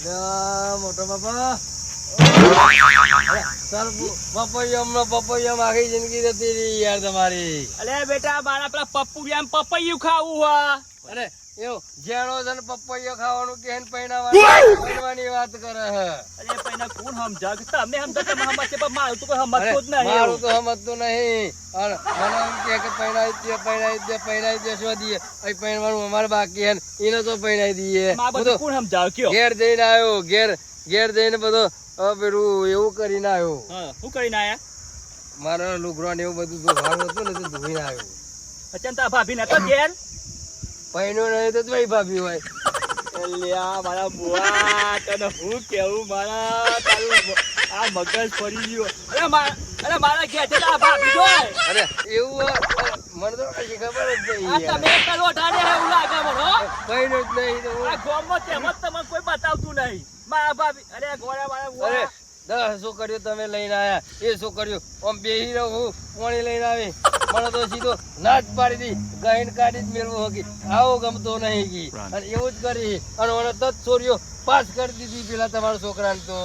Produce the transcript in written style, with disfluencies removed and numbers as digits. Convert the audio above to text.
મોટો બાપા પપૈયા આખી જિંદગી જતી રહી યાર તમારી. અલે બેટા મારા પેલા પપ્પુડિયા પપૈયું ખાવું હા. અરે એવું જેણો છે ને પપૈયો ખાવાનું કે પૈણાવાની વાત કરે હે. અરે પૈણા કોણ સમજાવ તમે સમજો તમે સમજશે પણ મારું તો કોઈ સમજતો જ નહીં. મારું તો સમજતું નહીં. અને મને એમ કે પૈણાઈ દે શું દઈએ અહીં પૈણવાનું અમારે બાકી હે એને તો પૈણાઈ દઈએ. કોણ સમજાવ કયો ઘેર જઈને આવ્યો ઘેર જઈને બધો પેલું એવું કરીને આવ્યો. શું કરીને આયા? મારા લુગરો ને એવું બધું ધોવાનું હતું ને તો ધોઈને આવ્યો. અચંતા ભાભી ને તો ઘેર પૈણો નહીં તો ભાઈ ભાભી હોય. અલ્યા મારા બુઆ તને હું કેવું મારા તારું આ મગજ ફરી ગયો. અરે મારા ઘેર છે આ ભાભી જોય. અરે એવું મને તો કશી ખબર જ નહીં. આ તમે પેલો ઠાડે એવું લાગે મને પૈણો જ નહીં તો આ ગામમાં તેમ જ તમને કોઈ બતાવતું નહીં. મારા ભાભી અરે ગોળા મારા બુઆ 10 છોકરીઓ તમે લઈને આયા. એ છોકરીઓ આમ બેહી રહું પાણી લઈને આવી મને તો સીધો ના જ પાડી દી ગહીન કાઢી જ મેળવો હોકી આવો ગમતો નહીં કી. અને એવું જ કરી અને મને તત ચોરીઓ પાસ કરી દીધી પેલા તમારા છોકરાને તો